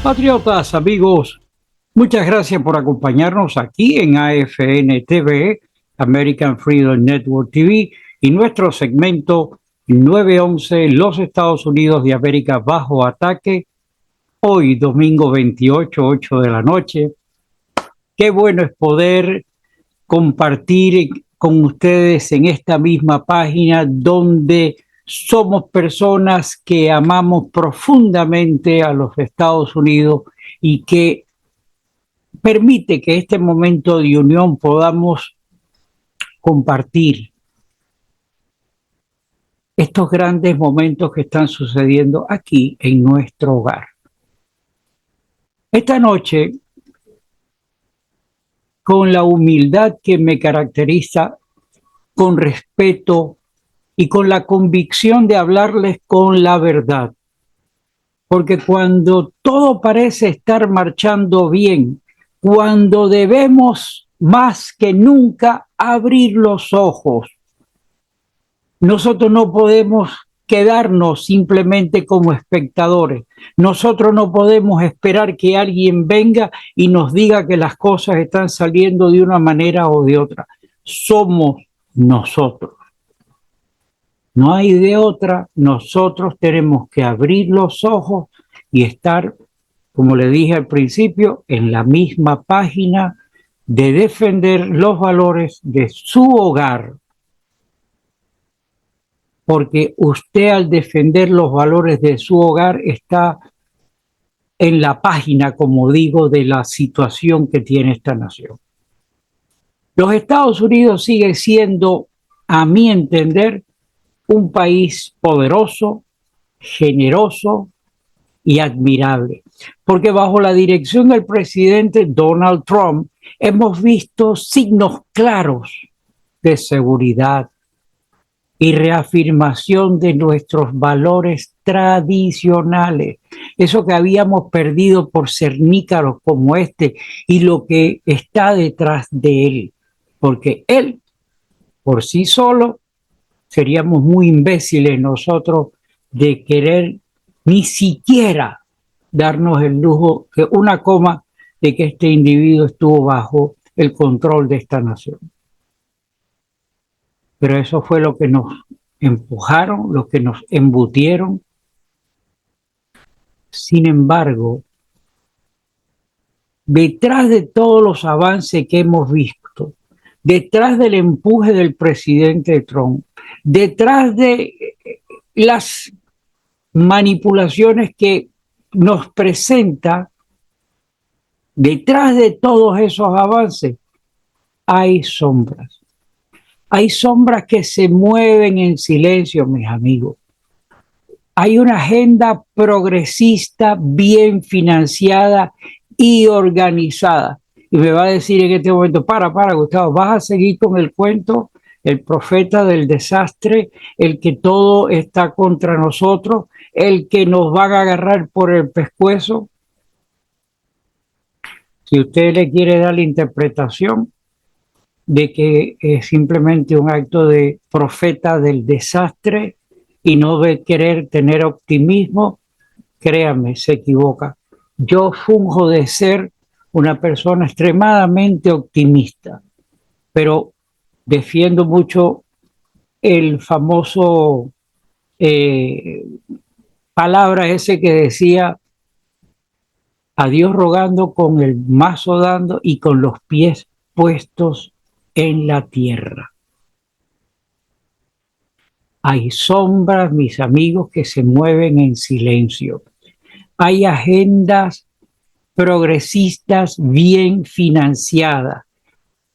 Patriotas, amigos, muchas gracias por acompañarnos aquí en AFN TV, American Freedom Network TV, y nuestro segmento 911, los Estados Unidos de América bajo ataque, hoy domingo 28, 8 de la noche. Qué bueno es poder compartir con ustedes en esta misma página donde somos personas que amamos profundamente a los Estados Unidos y que permite que este momento de unión podamos compartir estos grandes momentos que están sucediendo aquí en nuestro hogar. Esta noche, con la humildad que me caracteriza, con respeto y con la convicción de hablarles con la verdad. Porque cuando todo parece estar marchando bien, cuando debemos más que nunca abrir los ojos, nosotros no podemos quedarnos simplemente como espectadores. Nosotros no podemos esperar que alguien venga y nos diga que las cosas están saliendo de una manera o de otra. Somos nosotros. No hay de otra. Nosotros tenemos que abrir los ojos y estar, como le dije al principio, en la misma página de defender los valores de su hogar. Porque usted, al defender los valores de su hogar, está en la página, como digo, de la situación que tiene esta nación. Los Estados Unidos sigue siendo, a mi entender, un país poderoso, generoso y admirable, porque bajo la dirección del presidente Donald Trump hemos visto signos claros de seguridad y reafirmación de nuestros valores tradicionales, eso que habíamos perdido por cernícaros como este y lo que está detrás de él, porque él por sí solo seríamos muy imbéciles nosotros de querer ni siquiera darnos el lujo que una coma de que este individuo estuvo bajo el control de esta nación. Pero eso fue lo que nos empujaron, lo que nos embutieron. Sin embargo, detrás de todos los avances que hemos visto, detrás del empuje del presidente Trump, detrás de las manipulaciones que nos presenta, detrás de todos esos avances, hay sombras. Hay sombras que se mueven en silencio, mis amigos. Hay una agenda progresista bien financiada y organizada. Y me va a decir en este momento, para, Gustavo, ¿vas a seguir con el cuento? El profeta del desastre, el que todo está contra nosotros, el que nos van a agarrar por el pescuezo. Si usted le quiere dar la interpretación de que es simplemente un acto de profeta del desastre y no de querer tener optimismo, créame, se equivoca. Yo funjo de ser una persona extremadamente optimista, pero defiendo mucho el famoso palabra ese que decía: a Dios rogando, con el mazo dando y con los pies puestos en la tierra. Hay sombras, mis amigos, que se mueven en silencio. Hay agendas progresistas bien financiadas,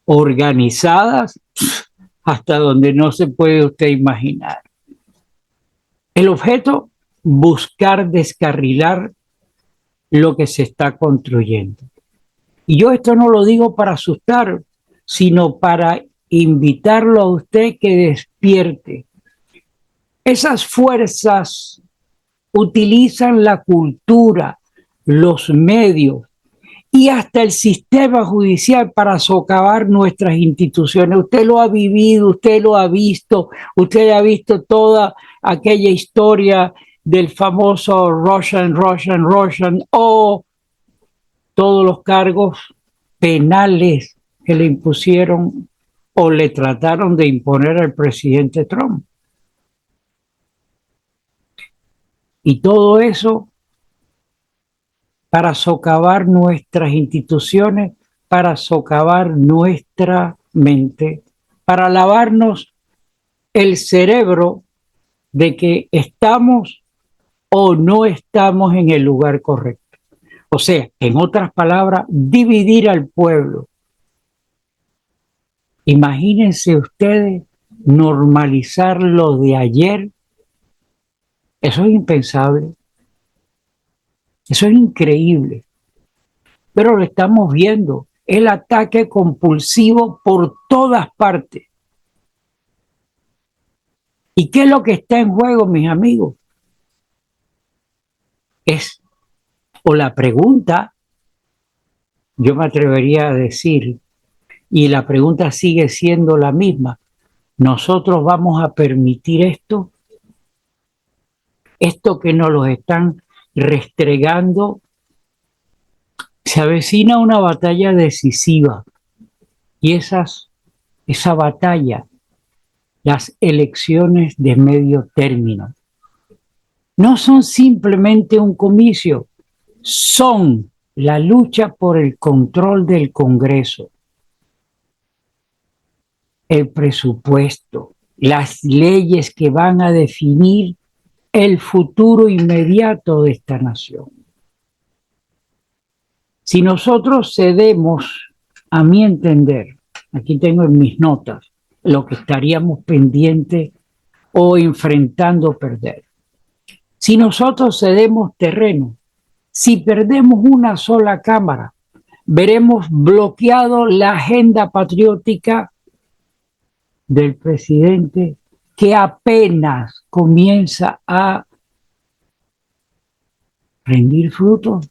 organizadas, hasta donde no se puede usted imaginar. El objeto, buscar descarrilar lo que se está construyendo. Y yo esto no lo digo para asustar, sino para invitarlo a usted que despierte. Esas fuerzas utilizan la cultura, los medios y hasta el sistema judicial para socavar nuestras instituciones. Usted lo ha vivido, usted lo ha visto toda aquella historia del famoso Russian, o todos los cargos penales que le impusieron o le trataron de imponer al presidente Trump. Y todo eso para socavar nuestras instituciones, para socavar nuestra mente, para lavarnos el cerebro de que estamos o no estamos en el lugar correcto. O sea, en otras palabras, dividir al pueblo. Imagínense ustedes normalizar lo de ayer. Eso es impensable. Eso es increíble. Pero lo estamos viendo. El ataque compulsivo por todas partes. ¿Y qué es lo que está en juego, mis amigos? Es, o la pregunta, yo me atrevería a decir, y la pregunta sigue siendo la misma. ¿Nosotros vamos a permitir esto? Esto que nos lo están restregando. Se avecina una batalla decisiva y esa batalla, las elecciones de medio término, no son simplemente un comicio, son la lucha por el control del Congreso, el presupuesto, las leyes que van a definir el futuro inmediato de esta nación. Si nosotros cedemos, a mi entender, aquí tengo en mis notas, lo que estaríamos pendientes o enfrentando perder. Si nosotros cedemos terreno, si perdemos una sola cámara, veremos bloqueado la agenda patriótica del presidente que apenas comienza a rendir frutos.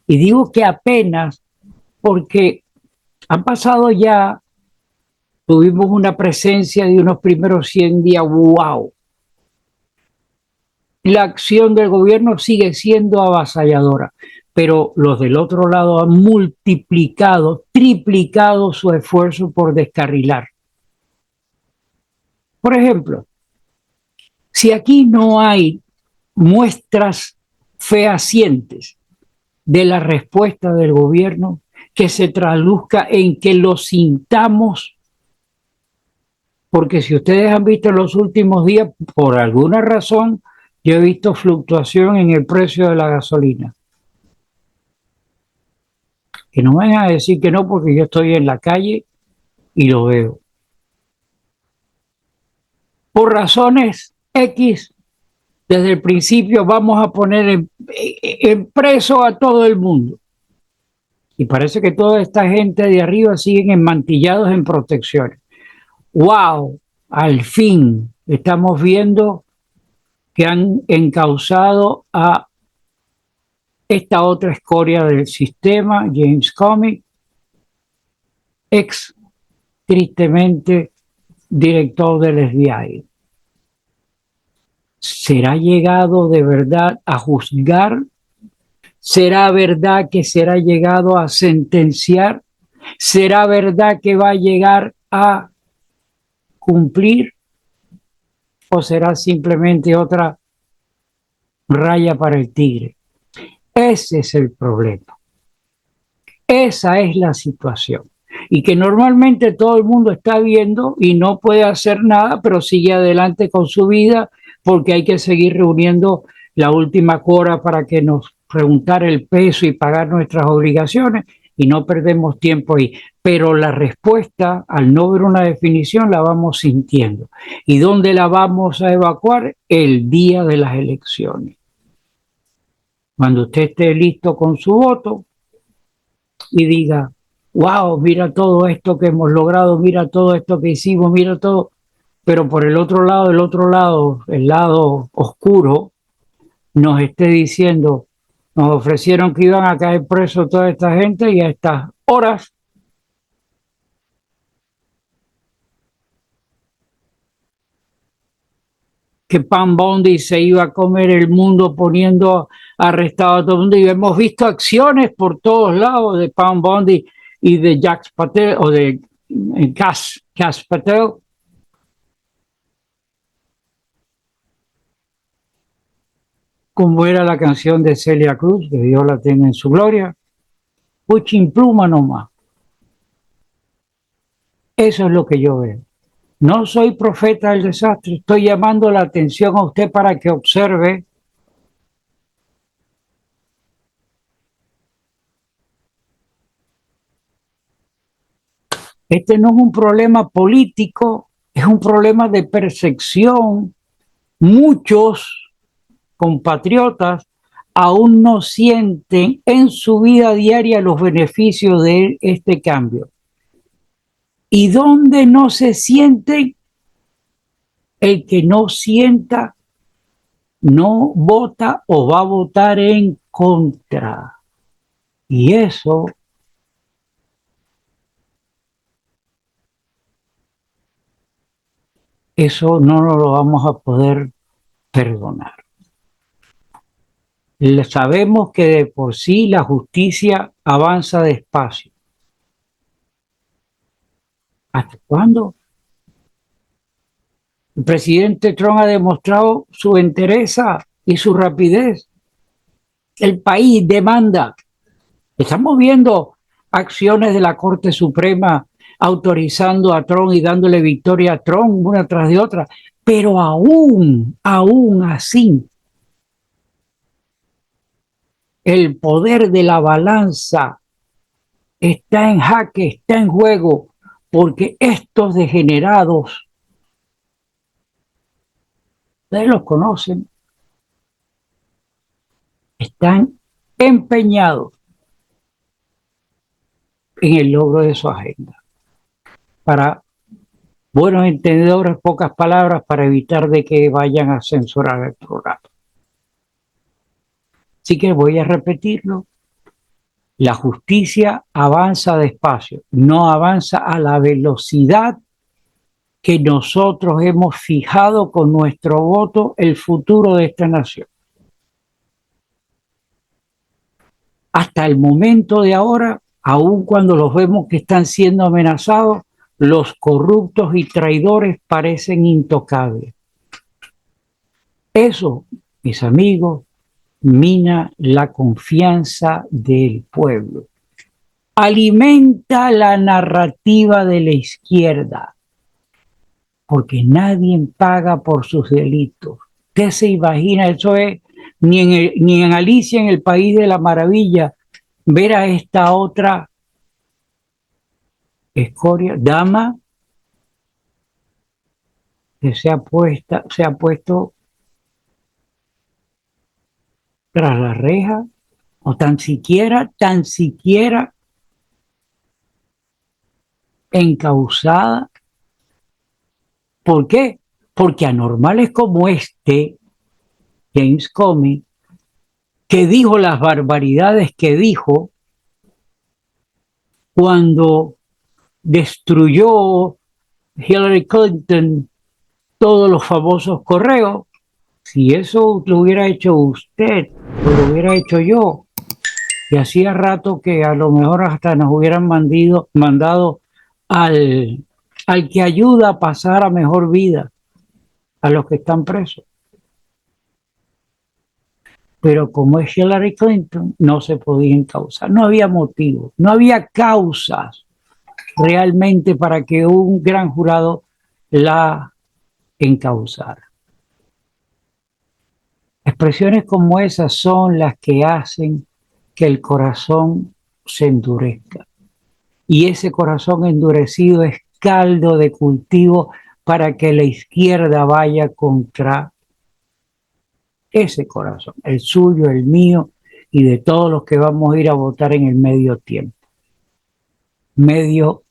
Y digo que apenas porque han pasado ya, tuvimos una presencia de unos primeros 100 días, wow. La acción del gobierno sigue siendo avasalladora, pero los del otro lado han multiplicado, triplicado su esfuerzo por descarrilar. Por ejemplo, si aquí no hay muestras fehacientes de la respuesta del gobierno que se traduzca en que lo sintamos, porque si ustedes han visto en los últimos días, por alguna razón, yo he visto fluctuación en el precio de la gasolina. Que no me vayan a decir que no, porque yo estoy en la calle y lo veo. Por razones X, desde el principio vamos a poner en preso a todo el mundo. Y parece que toda esta gente de arriba siguen enmantillados en protecciones. ¡Wow! Al fin estamos viendo que han encausado a esta otra escoria del sistema, James Comey, ex tristemente director del FBI. ¿Será llegado de verdad a juzgar? ¿Será verdad que será llegado a sentenciar? ¿Será verdad que va a llegar a cumplir? ¿O será simplemente otra raya para el tigre? Ese es el problema. Esa es la situación. Y que normalmente todo el mundo está viendo y no puede hacer nada, pero sigue adelante con su vida porque hay que seguir reuniendo la última cuota para que nos preguntar el peso y pagar nuestras obligaciones y no perdemos tiempo ahí. Pero la respuesta, al no ver una definición, la vamos sintiendo. ¿Y dónde la vamos a evacuar? El día de las elecciones. Cuando usted esté listo con su voto y diga, wow, mira todo esto que hemos logrado, mira todo esto que hicimos, mira todo. Pero por el otro lado, el lado oscuro, nos esté diciendo, nos ofrecieron que iban a caer presos toda esta gente y a estas horas que Pam Bondi se iba a comer el mundo poniendo arrestado a todo el mundo, y hemos visto acciones por todos lados de Pam Bondi y de Jack Patel o de Cash Patel. Como era la canción de Celia Cruz, que Dios la tenga en su gloria, puchin pluma nomás. Eso es lo que yo veo. No soy profeta del desastre, estoy llamando la atención a usted para que observe este no es un problema político, es un problema de percepción. Muchos compatriotas aún no sienten en su vida diaria los beneficios de este cambio. ¿Y dónde no se sienten? El que no sienta no vota o va a votar en contra. Y eso no nos lo vamos a poder perdonar. Sabemos que de por sí la justicia avanza despacio. ¿Hasta cuándo? El presidente Trump ha demostrado su entereza y su rapidez. El país demanda. Estamos viendo acciones de la Corte Suprema autorizando a Trump y dándole victoria a Trump una tras de otra, pero aún así, el poder de la balanza está en jaque, está en juego, porque estos degenerados, ustedes los conocen, están empeñados en el logro de su agenda. Para buenos entendedores, pocas palabras, para evitar de que vayan a censurar el programa. Así que voy a repetirlo. La justicia avanza despacio, no avanza a la velocidad que nosotros hemos fijado con nuestro voto el futuro de esta nación. Hasta el momento de ahora, aun cuando los vemos que están siendo amenazados, los corruptos y traidores parecen intocables. Eso, mis amigos, mina la confianza del pueblo. Alimenta la narrativa de la izquierda, porque nadie paga por sus delitos. Usted se imagina, eso es, ni en Alicia en el País de la Maravilla, ver a esta otra escoria, dama, que se ha puesto tras la reja, o tan siquiera encausada. ¿Por qué? Porque anormales como James Comey, que dijo las barbaridades que dijo cuando destruyó Hillary Clinton todos los famosos correos. Si eso lo hubiera hecho usted, o lo hubiera hecho yo, y hacía rato que a lo mejor hasta nos hubieran mandado al que ayuda a pasar a mejor vida a los que están presos. Pero como es Hillary Clinton, no se podía encausar. No había motivo, no había causas realmente para que un gran jurado la encausara. Expresiones como esas son las que hacen que el corazón se endurezca. Y ese corazón endurecido es caldo de cultivo para que la izquierda vaya contra ese corazón, el suyo, el mío y de todos los que vamos a ir a votar en el medio tiempo, medio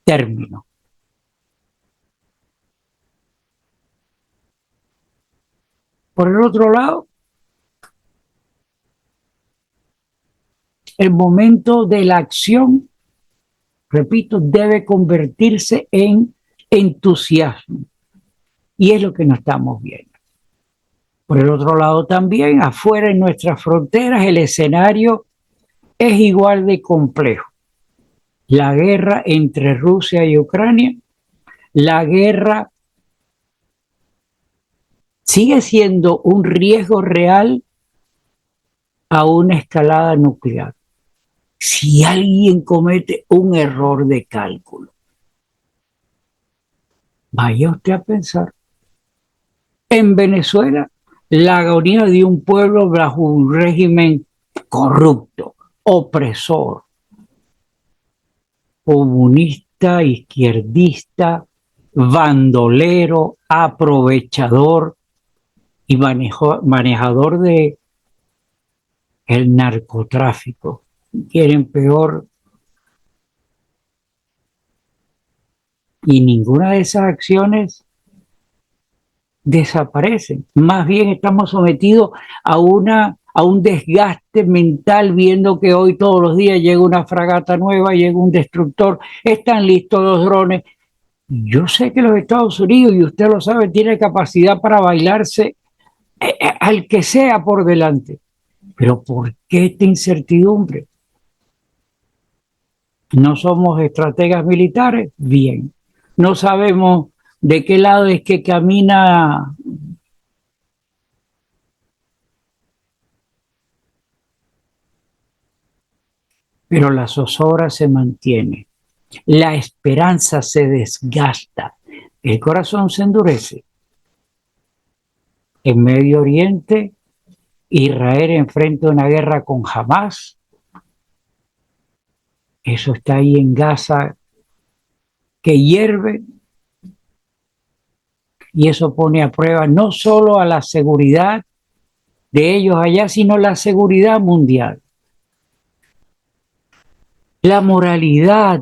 término. Por el otro lado, el momento de la acción, repito, debe convertirse en entusiasmo. Y es lo que no estamos viendo. Por el otro lado también, afuera en nuestras fronteras, el escenario es igual de complejo. La guerra entre Rusia y Ucrania, la guerra sigue siendo un riesgo real a una escalada nuclear. Si alguien comete un error de cálculo, vaya usted a pensar. En Venezuela, la agonía de un pueblo bajo un régimen corrupto, opresor, comunista, izquierdista, bandolero, aprovechador y manejador de el narcotráfico. Quieren peor, y ninguna de esas acciones desaparecen. Más bien estamos sometidos a un desgaste mental viendo que hoy todos los días llega una fragata nueva, llega un destructor, están listos los drones. Yo sé que los Estados Unidos, y usted lo sabe, tiene capacidad para bailarse al que sea por delante. Pero ¿por qué esta incertidumbre? No somos estrategas militares, bien. No sabemos de qué lado es que camina, pero la zozobra se mantiene. La esperanza se desgasta. El corazón se endurece. En Medio Oriente, Israel enfrenta una guerra con Hamas. Eso está ahí en Gaza que hierve, y eso pone a prueba no solo a la seguridad de ellos allá, sino la seguridad mundial. La moralidad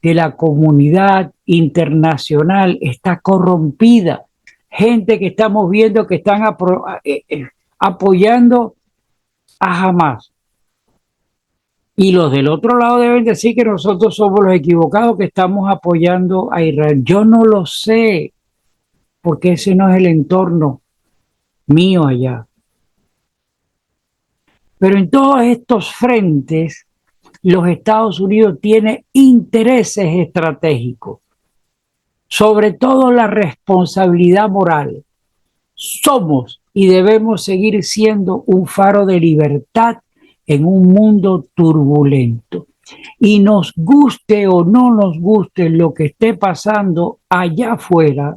de la comunidad internacional está corrompida. Gente que estamos viendo que están apoyando a Hamas. Y los del otro lado deben decir que nosotros somos los equivocados que estamos apoyando a Israel. Yo no lo sé, porque ese no es el entorno mío allá. Pero en todos estos frentes, los Estados Unidos tienen intereses estratégicos, sobre todo la responsabilidad moral. Somos y debemos seguir siendo un faro de libertad en un mundo turbulento. Y nos guste o no nos guste lo que esté pasando allá afuera,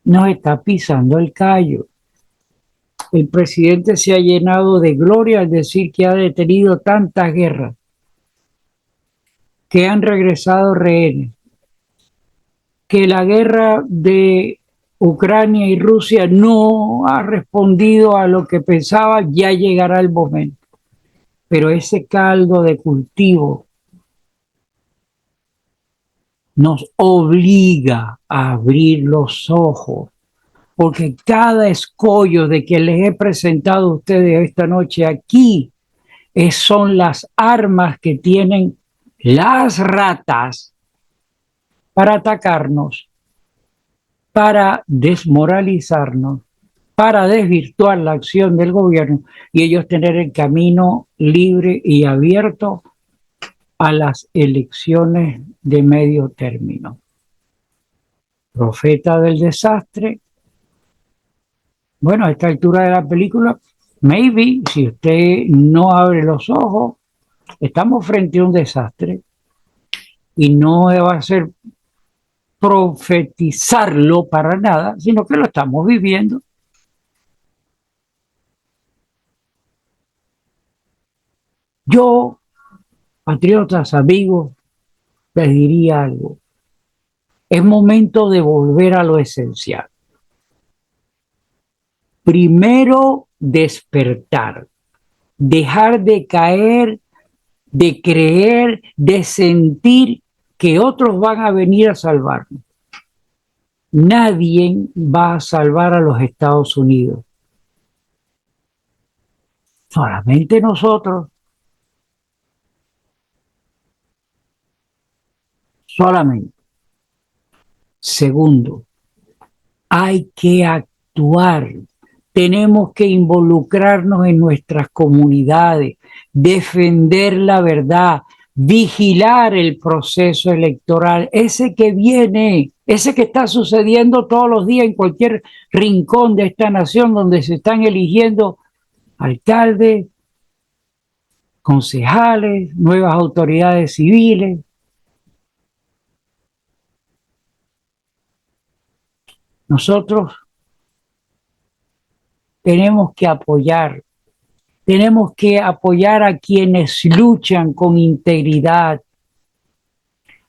nos está pisando el callo. El presidente se ha llenado de gloria al decir que ha detenido tantas guerras, que han regresado rehenes, que la guerra de Ucrania y Rusia no ha respondido a lo que pensaba. Ya llegará el momento. Pero ese caldo de cultivo nos obliga a abrir los ojos, porque cada escollo de que les he presentado a ustedes esta noche aquí son las armas que tienen las ratas para atacarnos, para desmoralizarnos, para desvirtuar la acción del gobierno y ellos tener el camino libre y abierto a las elecciones de medio término. Profeta del desastre. Bueno, a esta altura de la película, maybe, si usted no abre los ojos, estamos frente a un desastre y no va a ser profetizarlo para nada, sino que lo estamos viviendo. Yo, patriotas, amigos, les diría algo. Es momento de volver a lo esencial. Primero, despertar, dejar de caer, de creer, de sentir que otros van a venir a salvarnos. Nadie va a salvar a los Estados Unidos. Solamente nosotros. Solamente. Segundo, Hay que actuar. Tenemos que involucrarnos en nuestras comunidades, defender la verdad, vigilar el proceso electoral, ese que viene, ese que está sucediendo todos los días en cualquier rincón de esta nación donde se están eligiendo alcaldes, concejales, nuevas autoridades civiles. Nosotros tenemos que apoyar a quienes luchan con integridad.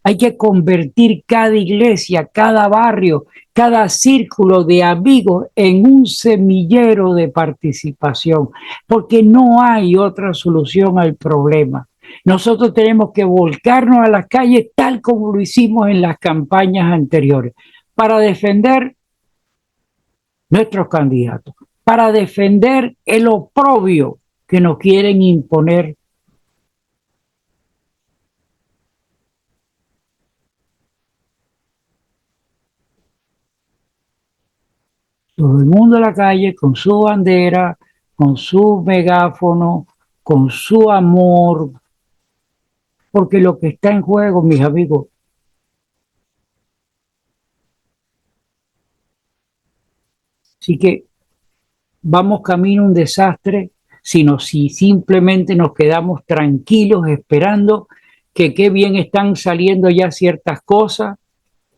Hay que convertir cada iglesia, cada barrio, cada círculo de amigos en un semillero de participación, porque no hay otra solución al problema. Nosotros tenemos que volcarnos a las calles tal como lo hicimos en las campañas anteriores, para defender nuestros candidatos, para defender el oprobio que nos quieren imponer. Todo el mundo en la calle con su bandera, con su megáfono, con su amor, porque lo que está en juego, mis amigos, sí que vamos camino a un desastre, sino si simplemente nos quedamos tranquilos esperando que qué bien están saliendo ya ciertas cosas,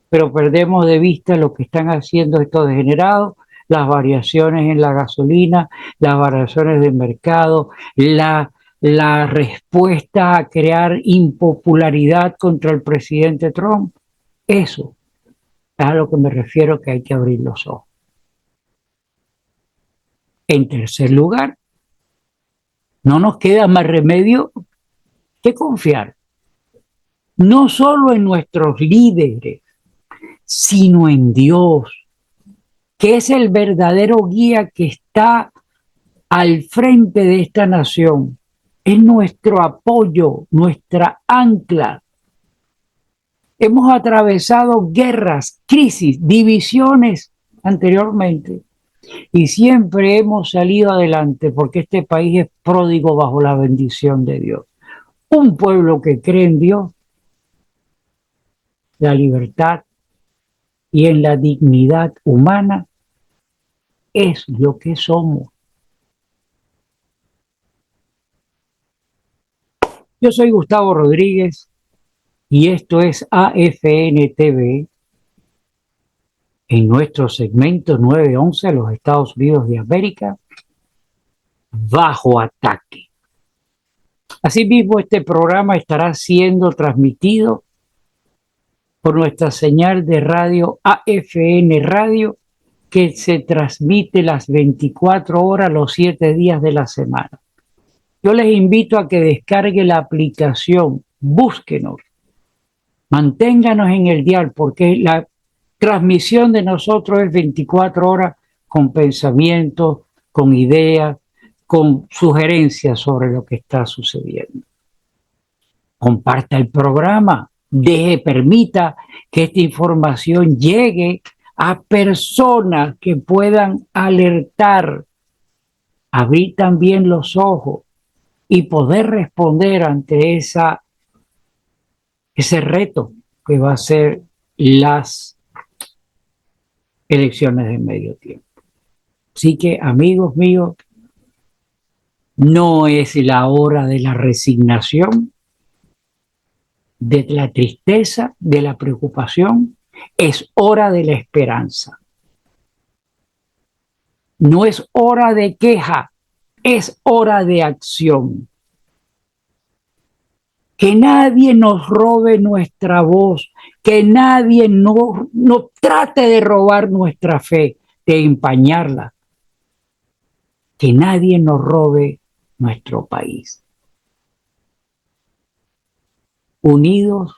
pero perdemos de vista lo que están haciendo estos degenerados, las variaciones en la gasolina, las variaciones del mercado, la respuesta a crear impopularidad contra el presidente Trump. Eso es a lo que me refiero, que hay que abrir los ojos. En tercer lugar, no nos queda más remedio que confiar, no solo en nuestros líderes, sino en Dios, que es el verdadero guía que está al frente de esta nación. Es nuestro apoyo, nuestra ancla. Hemos atravesado guerras, crisis, divisiones anteriormente y siempre hemos salido adelante porque este país es pródigo bajo la bendición de Dios. Un pueblo que cree en Dios, la libertad y en la dignidad humana es lo que somos. Yo soy Gustavo Rodríguez y esto es AFN TV en nuestro segmento 911 los Estados Unidos de América bajo ataque. Asimismo, este programa estará siendo transmitido por nuestra señal de radio AFN Radio, que se transmite las 24 horas, los 7 días de la semana. Yo les invito a que descargue la aplicación, búsquenos, manténganos en el dial, porque la transmisión de nosotros es 24 horas con pensamientos, con ideas, con sugerencias sobre lo que está sucediendo. Comparta el programa, permita que esta información llegue a personas que puedan alertar, abrir también los ojos y poder responder ante ese reto que va a ser las elecciones de medio tiempo. Así que, amigos míos, no es la hora de la resignación, de la tristeza, de la preocupación, es hora de la esperanza. No es hora de queja, es hora de acción. Que nadie nos robe nuestra voz, que nadie no trate de robar nuestra fe, de empañarla. Que nadie nos robe nuestro país. Unidos,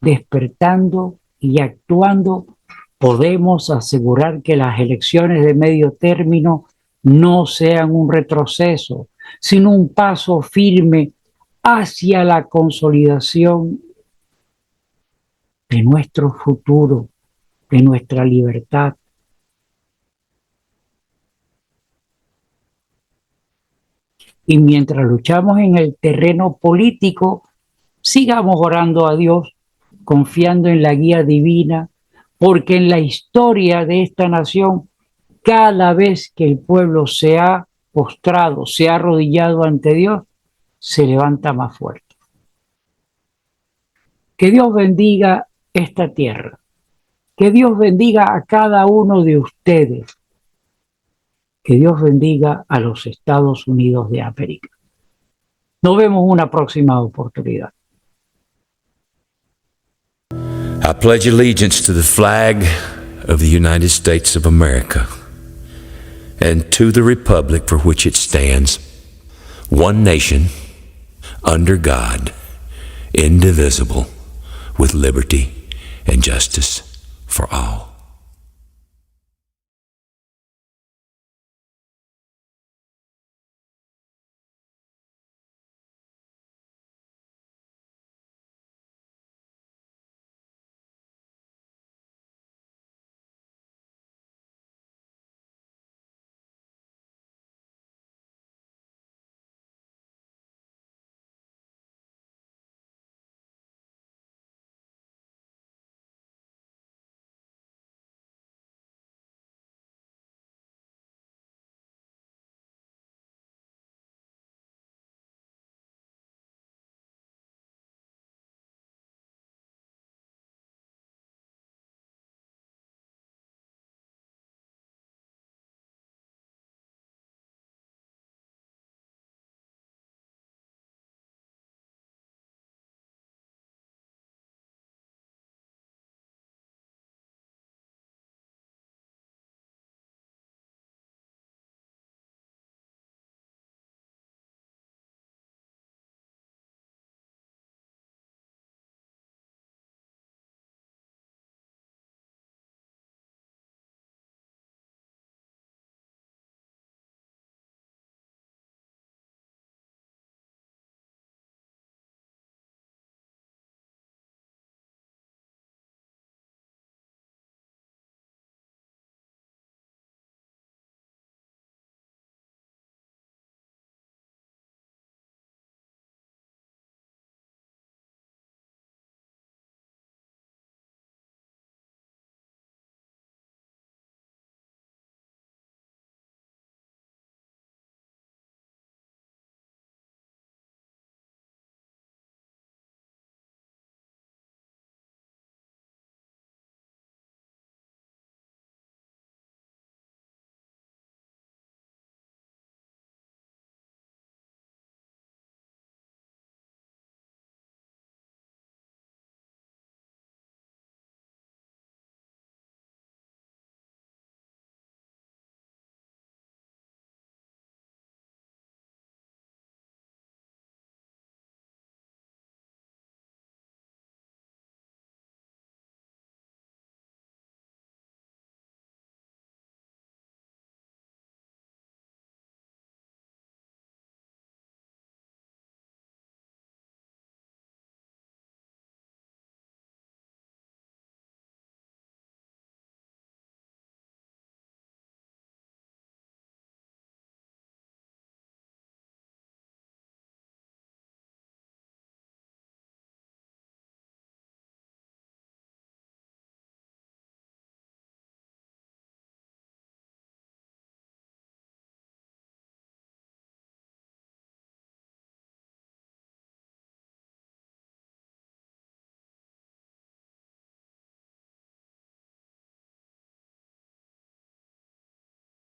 despertando y actuando, podemos asegurar que las elecciones de medio término no sean un retroceso, sino un paso firme hacia la consolidación de nuestro futuro, de nuestra libertad Y mientras luchamos en el terreno político, sigamos orando a Dios, confiando en la guía divina, porque en la historia de esta nación, cada vez que el pueblo se ha postrado, se ha arrodillado ante Dios, se levanta más fuerte. Que Dios bendiga esta tierra. Que Dios bendiga a cada uno de ustedes. Que Dios bendiga a los Estados Unidos de América. Nos vemos una próxima oportunidad. I pledge allegiance to the flag of the United States of America and to the republic for which it stands, one nation, under God, indivisible, with liberty and justice for all.